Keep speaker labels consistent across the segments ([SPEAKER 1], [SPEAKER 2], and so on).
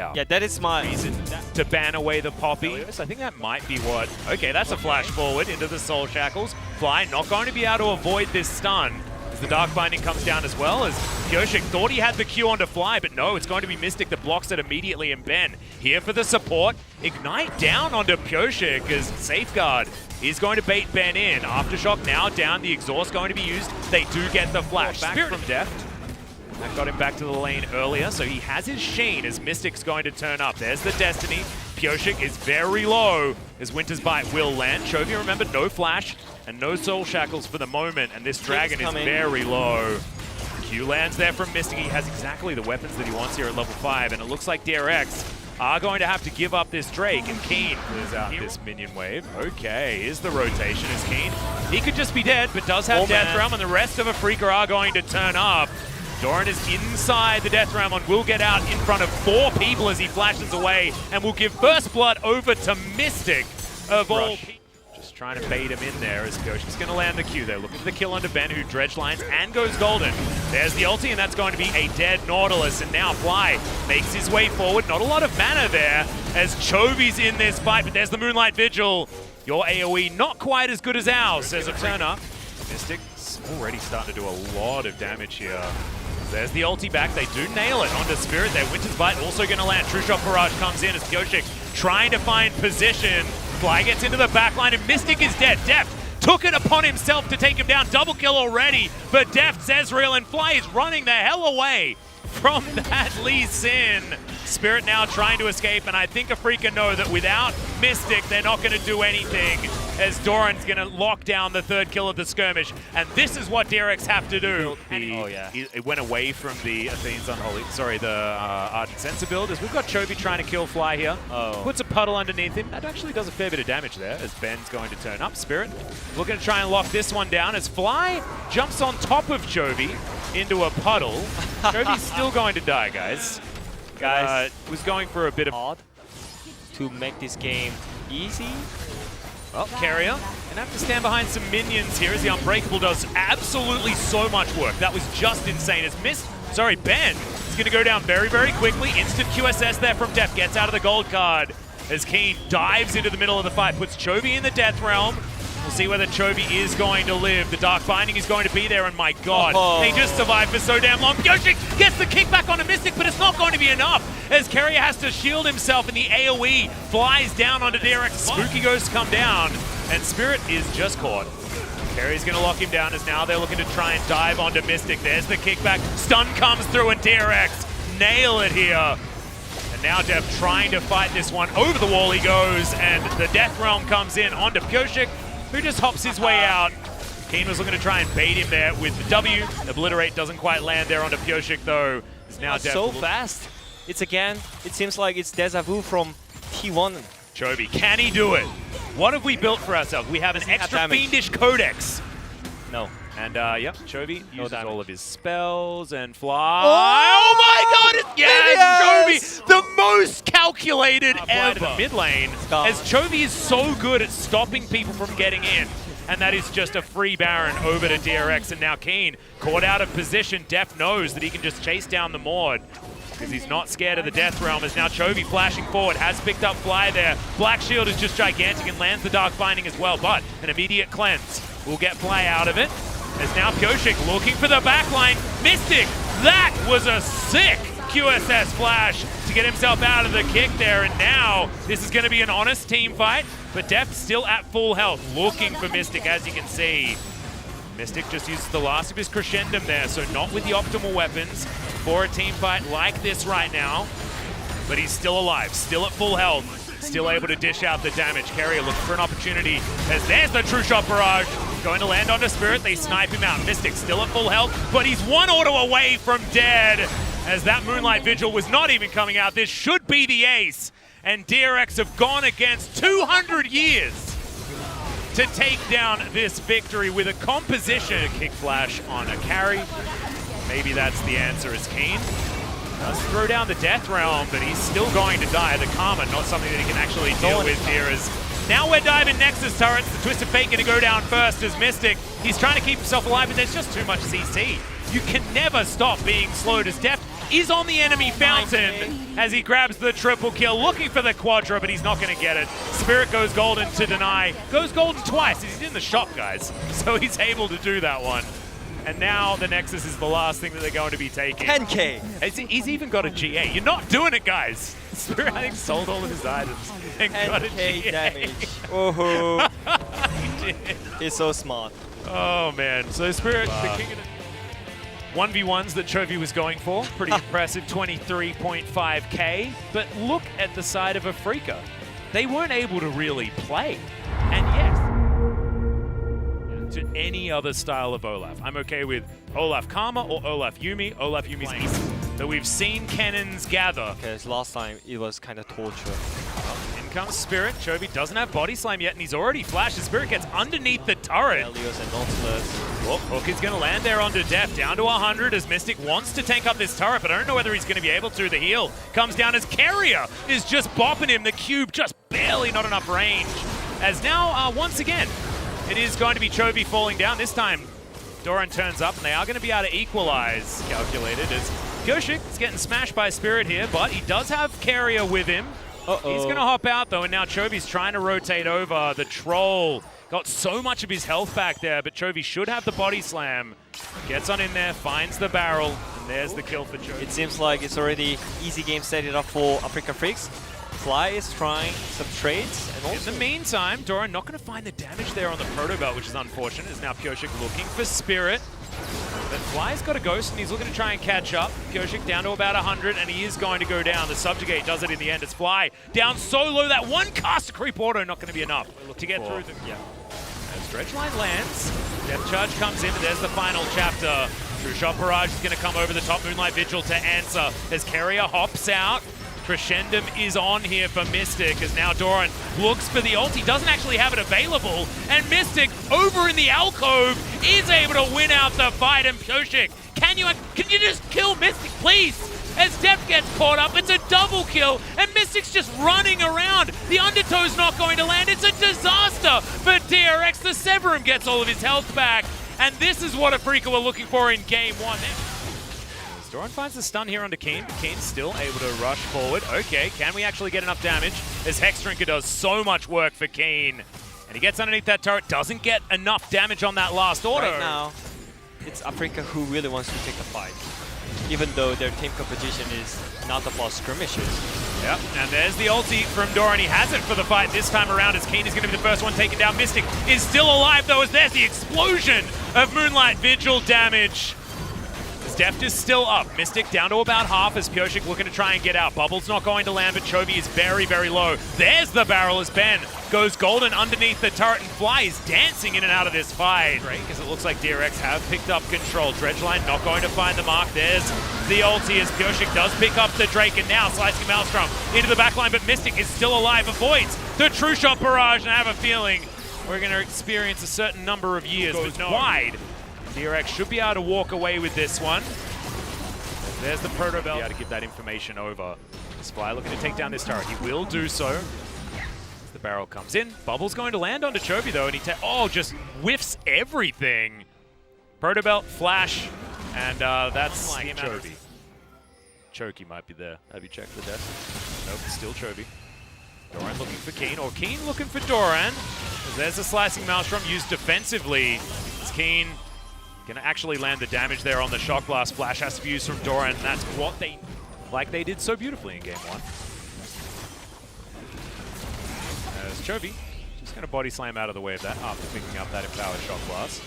[SPEAKER 1] out.
[SPEAKER 2] Yeah, that is my
[SPEAKER 1] Reason to ban away the Poppy. I think that might be what... Okay, that's a flash forward into the Soul Shackles. Fly not going to be able to avoid this stun. As the Dark Binding comes down as well, as Pyoshik thought he had the Q onto Fly, but no, it's going to be Mystic that blocks it immediately, and Ben here for the support. Ignite down onto Pyoshik as Safeguard is going to bait Ben in. Aftershock now down, the exhaust going to be used. They do get the flash. Back from Deft. That got him back to the lane earlier, so he has his Sheen as Mystic's going to turn up. There's the Destiny. Pyoshik is very low as Winter's Bite will land. Chovy, remember, no flash and no Soul Shackles for the moment, and this Dragon is very low. Q lands there from Mystic. He has exactly the weapons that he wants here at level 5, and it looks like DRX are going to have to give up this Drake, and Keen clears out this minion wave. Okay, here's the rotation as Keen. He could just be dead, but does have Death Realm, and the rest of Afrika are going to turn up. Doran is inside the Death Realm and will get out in front of 4 people as he flashes away, and will give First Blood over to Mystic of all people. Just trying to bait him in there as Pyoshik's going to land the Q there. Looking for the kill onto Ben, who dredge lines and goes golden. There's the ulti, and that's going to be a dead Nautilus, and now Fly makes his way forward. Not a lot of mana there as Chovy's in this fight, but there's the Moonlight Vigil. Your AoE not quite as good as ours, says a turner. Mystic's already starting to do a lot of damage here. There's the ulti back. They do nail it onto Spirit there. Winter's Bite also going to land. True Shot Barrage comes in as Pyoshik trying to find position. Fly gets into the backline, and Mystic is dead. Deft took it upon himself to take him down. Double kill already, but Deft's Ezreal, and Fly is running the hell away from that Lee Sin. Spirit now trying to escape, and I think Afrika know that without Mystic, they're not going to do anything, as Doran's going to lock down the 3rd kill of the skirmish, and this is what DRX have to do. It went away from the Athene's Unholy, sorry, the Ardent Sensor build, as we've got Chovy trying to kill Fly here. Puts a puddle underneath him. That actually does a fair bit of damage there, as Ben's going to turn up. Spirit looking to try and lock this one down, as Fly jumps on top of Chovy into a puddle. Chovy's still going to die, guys. Was going for a bit of
[SPEAKER 2] hard to make this game easy.
[SPEAKER 1] Well, Carrier gonna have to stand behind some minions here as the Unbreakable does absolutely so much work. That was just insane. As Ben is gonna go down very, very quickly. Instant QSS there from Deft, gets out of the gold card as Keen dives into the middle of the fight, puts Chovy in the Death Realm. We'll see whether Chovy is going to live. The Dark Binding is going to be there, and my god, they just survived for so damn long. Pyoshik gets the kickback onto Mystic, but it's not going to be enough, as Carrier has to shield himself, and the AoE flies down onto DRX. Spooky goes to come down, and Spirit is just caught. Carrier's going to lock him down, as now they're looking to try and dive onto Mystic. There's the kickback. Stun comes through, and DRX nail it here. And now Def trying to fight this one. Over the wall he goes, and the Death Realm comes in onto Pyoshik, who just hops his way out. Keen was looking to try and bait him there with the W. Obliterate doesn't quite land there onto Pyoshik, though. It's now
[SPEAKER 2] so fast. It's again, it seems like it's deja vu from T1.
[SPEAKER 1] Chovy, can he do it? What have we built for ourselves? We have an extra fiendish codex.
[SPEAKER 2] No.
[SPEAKER 1] And yep, Chovy uses all of his spells and fly. Oh my god! Yes! Chovy, the most calculated ever. The mid lane, as Chovy is so good at stopping people from getting in. And that is just a free Baron over to DRX. And now Keen, caught out of position. Def knows that he can just chase down the Maud, because he's not scared of the Death Realm. As now Chovy flashing forward, has picked up Fly there. Black Shield is just gigantic and lands the Dark Binding as well, but an immediate cleanse will get Fly out of it. As now Pyoshik looking for the backline. Mystic, that was a sick QSS flash to get himself out of the kick there, and now this is going to be an honest team fight, but Def still at full health, looking for Mystic, as you can see. Mystic just uses the last of his Crescendum there, so not with the optimal weapons for a team fight like this right now, but he's still alive, still at full health, still able to dish out the damage. Carrier looking for an opportunity, as there's the True Shot Barrage, going to land onto Spirit. They snipe him out. Mystic still at full health, but he's one auto away from dead, as that Moonlight Vigil was not even coming out. This should be the ace, and DRX have gone against 200 years to take down this victory with a composition. A kick flash on a carry. Maybe that's the answer, as Keen does throw down the Death Realm, but he's still going to die. The Karma, not something that he can actually deal with here, as Now we're diving Nexus turrets. The Twisted Fate going to go down first as Mystic. He's trying to keep himself alive, but there's just too much CC. You can never stop being slowed as Deft is on the enemy fountain as he grabs the triple kill, looking for the quadra, but he's not going to get it. Spirit goes golden to deny. Goes golden twice. He's in the shop, guys, so he's able to do that one. And now the Nexus is the last thing that they're going to be taking.
[SPEAKER 2] 10K.
[SPEAKER 1] He's even got a GA. You're not doing it, guys. Spirit, I think, sold all of his items and got a GA.
[SPEAKER 2] Damage. Oh,
[SPEAKER 1] He did.
[SPEAKER 2] he's so smart.
[SPEAKER 1] Oh, man. So Spirit, the king of the 1v1s that Chovy was going for. Pretty impressive, 23.5k. But look at the side of Afrika. They weren't able to really play. And yes, to any other style of Olaf. I'm okay with Olaf Karma or Olaf Yumi. Olaf Yumi's easy. But we've seen cannons gather.
[SPEAKER 2] Because last time it was kind of torture.
[SPEAKER 1] In comes Spirit. Chovy doesn't have Body Slam yet, and he's already flashed. The Spirit gets underneath the turret.
[SPEAKER 2] Helios and Nautilus.
[SPEAKER 1] Oh, Hook is going to land there onto Deft, down to 100 as Mystic wants to tank up this turret, but I don't know whether he's going to be able to. The heal comes down as Carrier is just bopping him. The cube just barely not enough range. As now, once again, it is going to be Chovy falling down. This time, Doran turns up, and they are going to be able to equalize, calculated, as Kyoshik is getting smashed by Spirit here, but he does have Carrier with him. He's going to hop out, though, and now Chovy's trying to rotate over. The Troll got so much of his health back there, but Chovy should have the Body Slam. Gets on in there, finds the barrel, and there's the kill for Chovy.
[SPEAKER 2] It seems like it's already easy game set it up for Afrika Freaks. Fly is trying some trades, and also
[SPEAKER 1] in the meantime, Doran not going to find the damage there on the Proto Belt, which is unfortunate, as now Kyoshik looking for Spirit. But Fly's got a Ghost, and he's looking to try and catch up. Kyoshik down to about 100, and he is going to go down. The Subjugate does it in the end. It's Fly down so low that one cast creep auto not going to be enough to get through them. Yeah. As Dredgeline lands, Depth Charge comes in, and there's the final chapter. True Shot Barrage is going to come over the top. Moonlight Vigil to answer as Carrier hops out. Crescendum is on here for Mystic as now Doran looks for the ult. He doesn't actually have it available, and Mystic over in the alcove is able to win out the fight. And Kyoshik, can you just kill Mystic, please? As Deft gets caught up, it's a double kill, and Mystic's just running around. The Undertow's not going to land. It's a disaster for DRX. The Severum gets all of his health back, and this is what Afrika were looking for in game one. Doran finds the stun here onto Keen, but Keen's still able to rush forward. Okay, can we actually get enough damage? As Hexdrinker does so much work for Keen. And he gets underneath that turret, doesn't get enough damage on that last auto.
[SPEAKER 2] Right now, it's Afrika who really wants to take the fight, even though their team competition is not about skirmishes.
[SPEAKER 1] Yep, and there's the ulti from Doran. He has it for the fight this time around, as Keen is going to be the first one taken down. Mystic is still alive, though, as there's the explosion of Moonlight Vigil damage. Deft is still up. Mystic down to about half as Kyoshik looking to try and get out. Bubble's not going to land, but Chovy is very, very low. There's the barrel as Ben goes golden underneath the turret, and Fly is dancing in and out of this fight. Great, because it looks like DRX have picked up control. Dredgeline not going to find the mark. There's the ulti as Kyoshik does pick up the Drake, and now slicing Maelstrom into the backline, but Mystic is still alive, avoids the True Shot Barrage, and I have a feeling we're going to experience a certain number of years with wide. DRX should be able to walk away with this one. There's the Proto Belt. Be able to give that information over. Spy looking to take down this turret. He will do so. As the barrel comes in. Bubble's going to land onto Chovy though, and he just whiffs everything. Proto Belt, flash, and that's Chovy. Choky might be there. Have you checked the desk? Nope, still Chovy. Doran looking for Keen, or Keen looking for Doran. There's a slicing Maelstrom used defensively. It's Keen going to actually land the damage there on the Shock Blast. Flash has to be used from Doran, and that's what they did so beautifully in game one. As Chovy just going to body slam out of the way of that after picking up that empowered Shock Blast.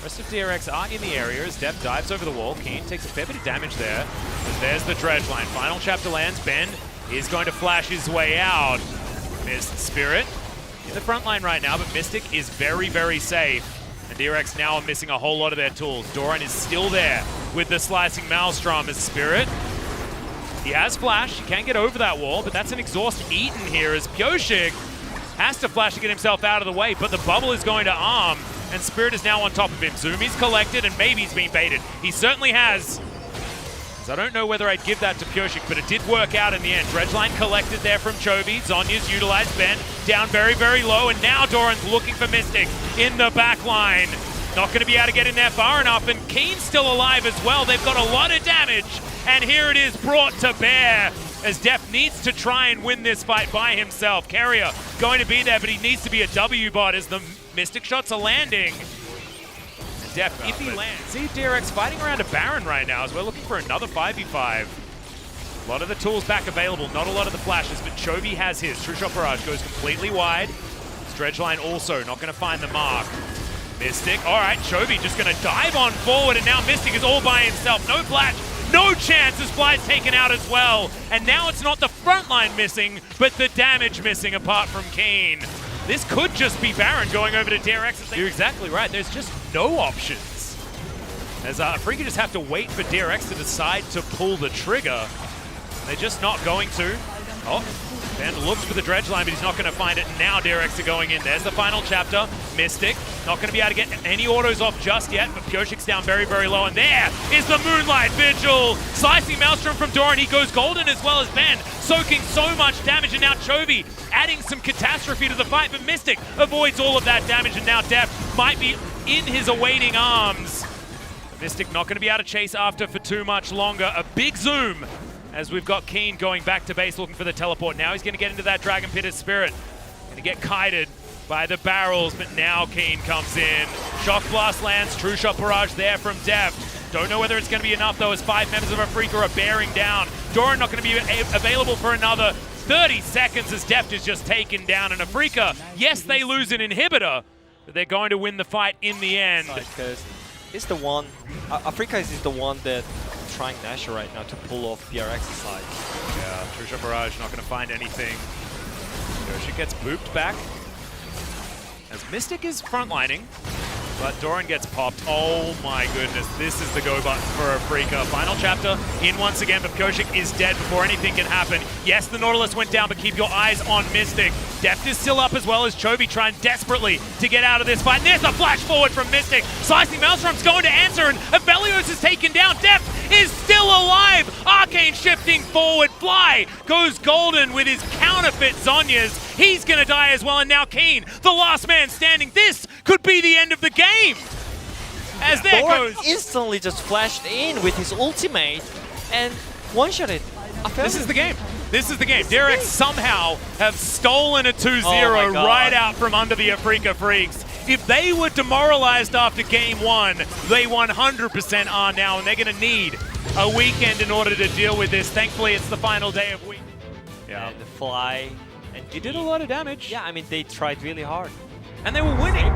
[SPEAKER 1] Rest of DRX are in the area as Depth dives over the wall. Keen takes a fair bit of damage there. And there's the dredge line. Final chapter lands. Ben is going to flash his way out. Missed Spirit in the front line right now, but Mystic is very, very safe. And DRX now are missing a whole lot of their tools. Doran is still there with the slicing Maelstrom as Spirit. He has flash, he can get over that wall, but that's an exhaust eaten here as Kyoshik has to flash to get himself out of the way, but the bubble is going to arm, and Spirit is now on top of him. Zumi's collected, and maybe he's being baited. He certainly has. So I don't know whether I'd give that to Pureshik, but it did work out in the end. Dredgeline collected there from Chovy. Zonya's utilized Ben down very, very low, and now Doran's looking for Mystic in the back line. Not going to be able to get in there far enough, and Keen's still alive as well. They've got a lot of damage, and here it is brought to bear as Def needs to try and win this fight by himself. Carrier going to be there, but he needs to be a W bot as the Mystic shots are landing. And Def, if he lands, see DRX fighting around a Baron right now as we're looking for another 5v5. A lot of the tools back available, not a lot of the flashes, but Chovy has his. True Shot Barrage goes completely wide. Dredgeline also not going to find the mark. Mystic, all right, Chovy just going to dive on forward, and now Mystic is all by himself. No flash, no chance as Fly's taken out as well. And now it's not the front line missing, but the damage missing apart from Keen. This could just be Baron going over to DRX. You're exactly right, there's just no options. As Afrika just have to wait for DRX to decide to pull the trigger. They're just not going to. Oh, Ben looks for the Dredgeline, but he's not going to find it. Now DRX are going in. There's the final chapter. Mystic, not going to be able to get any autos off just yet, but Pureshik's down very, very low. And there is the Moonlight Vigil. Slicing Maelstrom from Doran. He goes golden as well as Ben, soaking so much damage. And now Chovy adding some catastrophe to the fight, but Mystic avoids all of that damage. And now Def might be in his awaiting arms. Mystic not going to be able to chase after for too much longer. A big zoom as we've got Keen going back to base looking for the teleport. Now he's going to get into that Dragon Pit as Spirit. Going to get kited by the barrels, but now Keen comes in. Shock Blast lands, True Shot Barrage there from Def. Don't know whether it's going to be enough though as 5 members of Afrika are bearing down. Doran not going to be available for another 30 seconds as Deft is just taken down. And Afrika, yes, they lose an inhibitor, but they're going to win the fight in the end.
[SPEAKER 2] Because it's the one, Afrika is the one that trying Nash right now to pull off DRX's side.
[SPEAKER 1] Yeah, True Shot Barrage not going to find anything. Yoshi gets booped back as Mystic is frontlining, but Doran gets popped. Oh my goodness, this is the go button for Afrika. Final chapter in once again, but Pureshik is dead before anything can happen. Yes, the Nautilus went down, but keep your eyes on Mystic. Deft is still up as well as Chovy trying desperately to get out of this fight. And there's the flash forward from Mystic. Slicing Maelstrom's going to answer, and Aphelios is taken down. Deft is still alive. Arcane shifting forward. Fly goes golden with his counterfeit Zonyas. He's going to die as well, and now Keen, the last man standing. This could be the end of the game. As there
[SPEAKER 2] Doran
[SPEAKER 1] goes.
[SPEAKER 2] instantly just flashed in with his ultimate and one-shotted.
[SPEAKER 1] This is the game. This is the game. DRX somehow have stolen a 2-0 right out from under the Afrika Freaks. If they were demoralized after game 1, they 100% are now, and they're going to need a weekend in order to deal with this. Thankfully, it's the final day of week. Yeah.
[SPEAKER 2] And the Fly. And
[SPEAKER 1] he did a lot of damage.
[SPEAKER 2] Yeah, I mean, they tried really hard.
[SPEAKER 1] And they were winning.